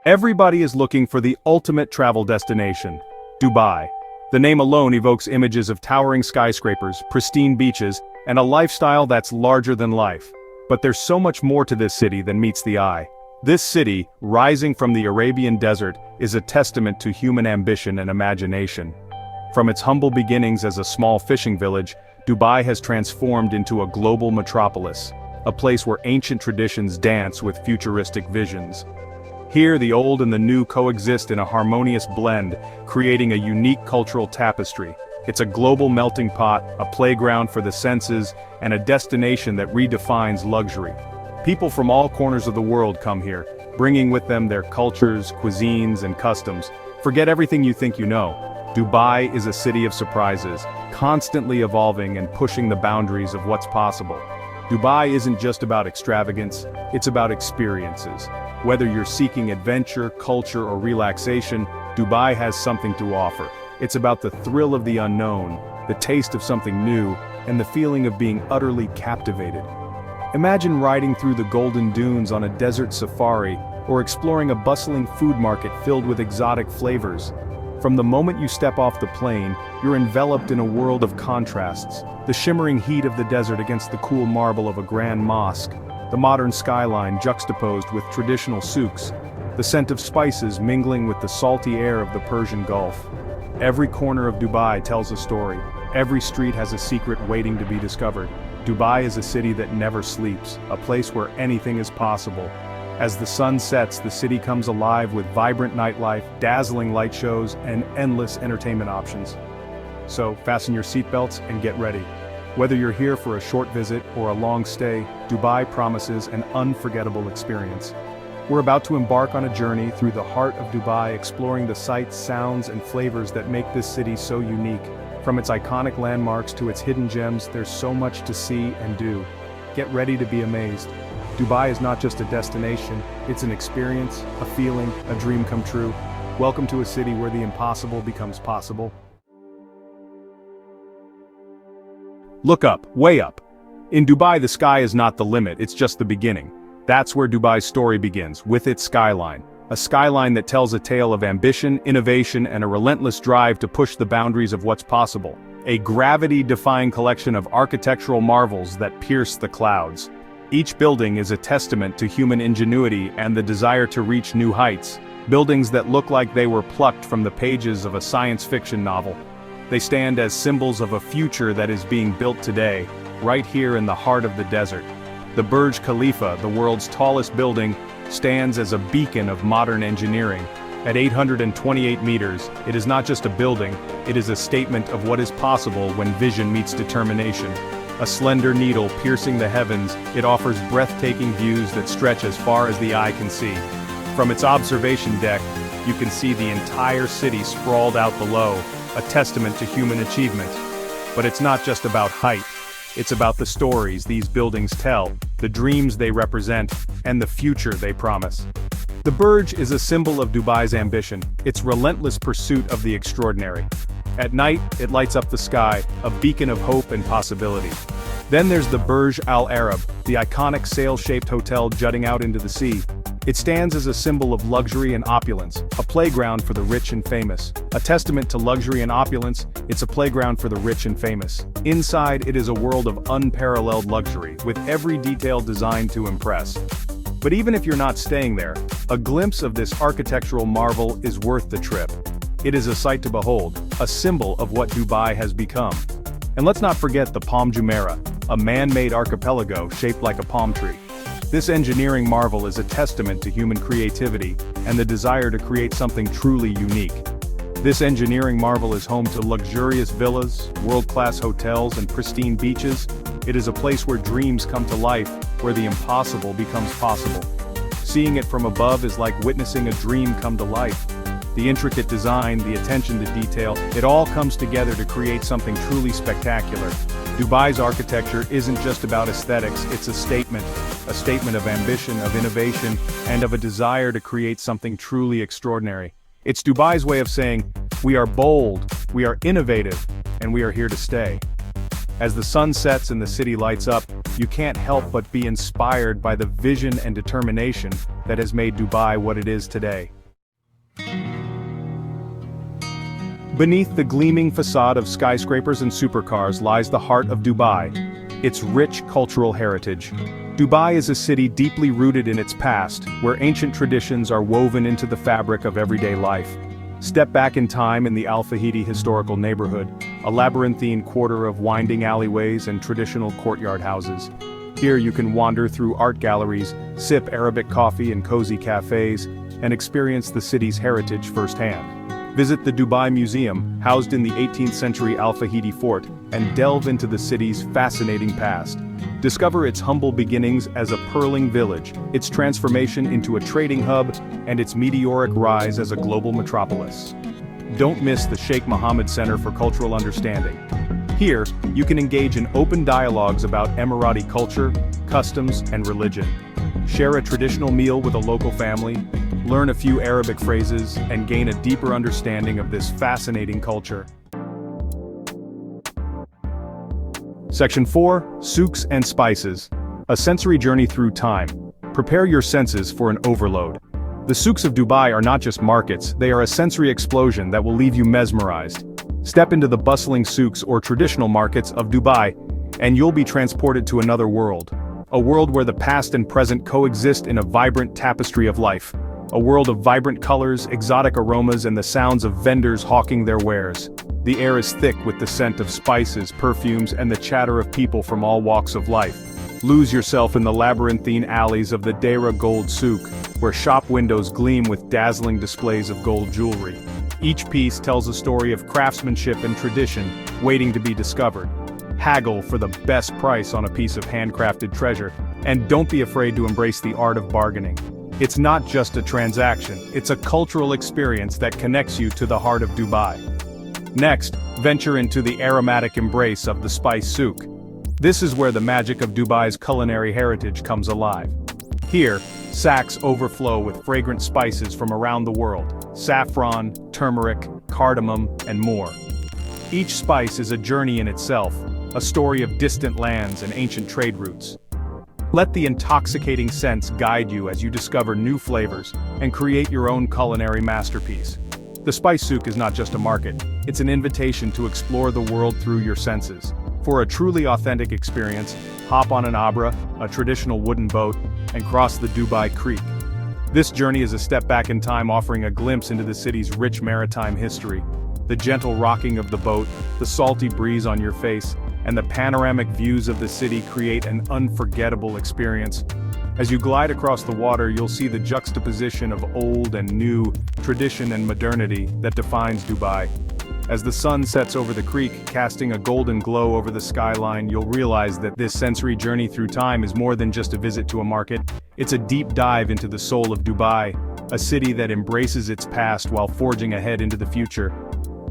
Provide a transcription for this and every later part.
Everybody is looking for the ultimate travel destination, Dubai. The name alone evokes images of towering skyscrapers, pristine beaches, and a lifestyle that's larger than life. But there's so much more to this city than meets the eye. This city, rising from the Arabian desert, is a testament to human ambition and imagination. From its humble beginnings as a small fishing village, Dubai has transformed into a global metropolis, a place where ancient traditions dance with futuristic visions. Here, the old and the new coexist in a harmonious blend, creating a unique cultural tapestry. It's a global melting pot, a playground for the senses, and a destination that redefines luxury. People from all corners of the world come here, bringing with them their cultures, cuisines, and customs. Forget everything you think you know. Dubai is a city of surprises, constantly evolving and pushing the boundaries of what's possible. Dubai isn't just about extravagance, it's about experiences. Whether you're seeking adventure, culture, or relaxation, Dubai has something to offer. It's about the thrill of the unknown, the taste of something new, and the feeling of being utterly captivated. Imagine riding through the golden dunes on a desert safari, or exploring a bustling food market filled with exotic flavors. From the moment you step off the plane, you're enveloped in a world of contrasts. The shimmering heat of the desert against the cool marble of a grand mosque, the modern skyline juxtaposed with traditional souks, the scent of spices mingling with the salty air of the Persian Gulf. Every corner of Dubai tells a story. Every street has a secret waiting to be discovered. Dubai is a city that never sleeps, a place where anything is possible. As the sun sets, the city comes alive with vibrant nightlife, dazzling light shows, and endless entertainment options. So, fasten your seatbelts and get ready. Whether you're here for a short visit or a long stay, Dubai promises an unforgettable experience. We're about to embark on a journey through the heart of Dubai, exploring the sights, sounds, and flavors that make this city so unique. From its iconic landmarks to its hidden gems, there's so much to see and do. Get ready to be amazed. Dubai is not just a destination, it's an experience, a feeling, a dream come true. Welcome to a city where the impossible becomes possible. Look up, way up. In Dubai, the sky is not the limit, it's just the beginning. That's where Dubai's story begins, with its skyline. A skyline that tells a tale of ambition, innovation, and a relentless drive to push the boundaries of what's possible. A gravity-defying collection of architectural marvels that pierce the clouds. Each building is a testament to human ingenuity and the desire to reach new heights. Buildings that look like they were plucked from the pages of a science fiction novel. They stand as symbols of a future that is being built today, right here in the heart of the desert. The Burj Khalifa, the world's tallest building, stands as a beacon of modern engineering. At 828 meters, it is not just a building, it is a statement of what is possible when vision meets determination. A slender needle piercing the heavens, it offers breathtaking views that stretch as far as the eye can see. From its observation deck, you can see the entire city sprawled out below, a testament to human achievement. But it's not just about height. It's about the stories these buildings tell, the dreams they represent, and the future they promise. The Burj is a symbol of Dubai's ambition, its relentless pursuit of the extraordinary. At night, it lights up the sky, a beacon of hope and possibility. Then there's the Burj Al Arab, the iconic sail-shaped hotel jutting out into the sea. It stands as a symbol of luxury and opulence, a playground for the rich and famous. A testament to luxury and opulence, it's a playground for the rich and famous. Inside, it is a world of unparalleled luxury, with every detail designed to impress. But even if you're not staying there, a glimpse of this architectural marvel is worth the trip. It is a sight to behold, a symbol of what Dubai has become. And let's not forget the Palm Jumeirah, a man-made archipelago shaped like a palm tree. This engineering marvel is a testament to human creativity and the desire to create something truly unique. This engineering marvel is home to luxurious villas, world-class hotels, and pristine beaches. It is a place where dreams come to life, where the impossible becomes possible. Seeing it from above is like witnessing a dream come to life. The intricate design, the attention to detail, it all comes together to create something truly spectacular. Dubai's architecture isn't just about aesthetics, it's a statement of ambition, of innovation, and of a desire to create something truly extraordinary. It's Dubai's way of saying, we are bold, we are innovative, and we are here to stay. As the sun sets and the city lights up, you can't help but be inspired by the vision and determination that has made Dubai what it is today. Beneath the gleaming facade of skyscrapers and supercars lies the heart of Dubai, its rich cultural heritage. Dubai is a city deeply rooted in its past, where ancient traditions are woven into the fabric of everyday life. Step back in time in the Al Fahidi historical neighborhood, a labyrinthine quarter of winding alleyways and traditional courtyard houses. Here you can wander through art galleries, sip Arabic coffee in cozy cafes, and experience the city's heritage firsthand. Visit the Dubai Museum, housed in the 18th century Al Fahidi fort, and delve into the city's fascinating past. Discover its humble beginnings as a pearling village, its transformation into a trading hub, and its meteoric rise as a global metropolis. Don't miss the Sheikh Mohammed Center for Cultural Understanding. Here, you can engage in open dialogues about Emirati culture, customs, and religion. Share a traditional meal with a local family, learn a few Arabic phrases, and gain a deeper understanding of this fascinating culture. Section 4, Souks and Spices. A sensory journey through time. Prepare your senses for an overload. The souks of Dubai are not just markets, they are a sensory explosion that will leave you mesmerized. Step into the bustling souks or traditional markets of Dubai, and you'll be transported to another world. A world where the past and present coexist in a vibrant tapestry of life. A world of vibrant colors, exotic aromas, and the sounds of vendors hawking their wares. The air is thick with the scent of spices, perfumes, and the chatter of people from all walks of life. Lose yourself in the labyrinthine alleys of the Deira Gold Souk, where shop windows gleam with dazzling displays of gold jewelry. Each piece tells a story of craftsmanship and tradition, waiting to be discovered. Haggle for the best price on a piece of handcrafted treasure, and don't be afraid to embrace the art of bargaining. It's not just a transaction, it's a cultural experience that connects you to the heart of Dubai. Next, venture into the aromatic embrace of the spice souk. This is where the magic of Dubai's culinary heritage comes alive. Here, sacks overflow with fragrant spices from around the world: saffron, turmeric, cardamom, and more. Each spice is a journey in itself, a story of distant lands and ancient trade routes. Let the intoxicating scents guide you as you discover new flavors and create your own culinary masterpiece. The spice souk is not just a market, it's an invitation to explore the world through your senses. For a truly authentic experience, hop on an abra, a traditional wooden boat, and cross the Dubai Creek. This journey is a step back in time, offering a glimpse into the city's rich maritime history. The gentle rocking of the boat, the salty breeze on your face, and the panoramic views of the city create an unforgettable experience. As you glide across the water, you'll see the juxtaposition of old and new, tradition and modernity that defines Dubai. As the sun sets over the creek, casting a golden glow over the skyline, you'll realize that this sensory journey through time is more than just a visit to a market. It's a deep dive into the soul of Dubai, a city that embraces its past while forging ahead into the future.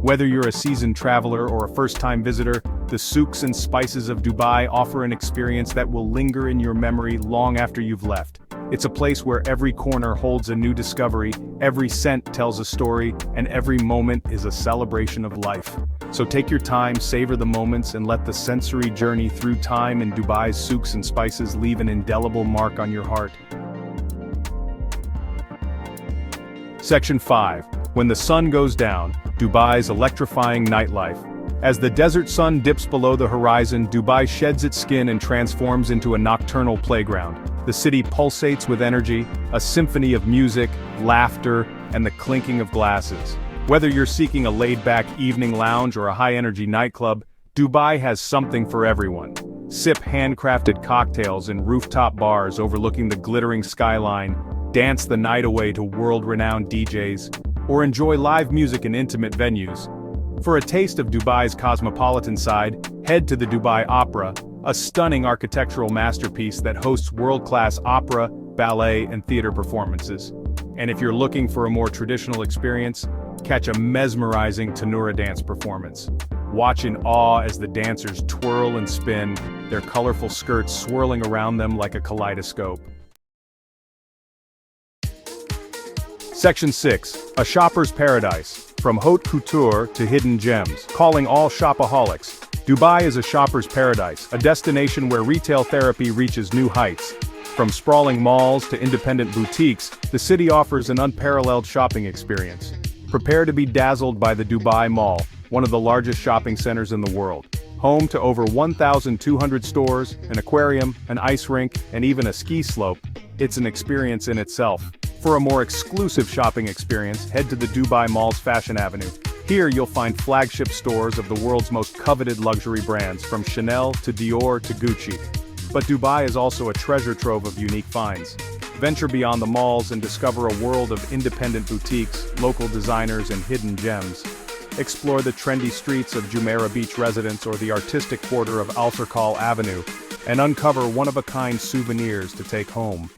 Whether you're a seasoned traveler or a first-time visitor, the souks and spices of Dubai offer an experience that will linger in your memory long after you've left. It's a place where every corner holds a new discovery, every scent tells a story, and every moment is a celebration of life. So take your time, savor the moments, and let the sensory journey through time in Dubai's souks and spices leave an indelible mark on your heart. Section 5. When the sun goes down, Dubai's electrifying nightlife. As the desert sun dips below the horizon, Dubai sheds its skin and transforms into a nocturnal playground. The city pulsates with energy, a symphony of music, laughter, and the clinking of glasses. Whether you're seeking a laid-back evening lounge or a high-energy nightclub, Dubai has something for everyone. Sip handcrafted cocktails in rooftop bars overlooking the glittering skyline, dance the night away to world-renowned DJs, or enjoy live music in intimate venues. For a taste of Dubai's cosmopolitan side, head to the Dubai Opera, a stunning architectural masterpiece that hosts world-class opera, ballet, and theater performances. And if you're looking for a more traditional experience, catch a mesmerizing Tanura dance performance. Watch in awe as the dancers twirl and spin, their colorful skirts swirling around them like a kaleidoscope. Section 6. A shopper's paradise. From haute couture to hidden gems. Calling all shopaholics. Dubai is a shopper's paradise, a destination where retail therapy reaches new heights. From sprawling malls to independent boutiques, the city offers an unparalleled shopping experience. Prepare to be dazzled by the Dubai Mall, one of the largest shopping centers in the world. Home to over 1,200 stores, an aquarium, an ice rink, and even a ski slope, it's an experience in itself. For a more exclusive shopping experience, head to the Dubai Mall's Fashion Avenue. Here you'll find flagship stores of the world's most coveted luxury brands, from Chanel to Dior to Gucci. But Dubai is also a treasure trove of unique finds. Venture beyond the malls and discover a world of independent boutiques, local designers, and hidden gems. Explore the trendy streets of Jumeirah Beach Residence or the artistic quarter of Al Serkal Avenue, and uncover one-of-a-kind souvenirs to take home.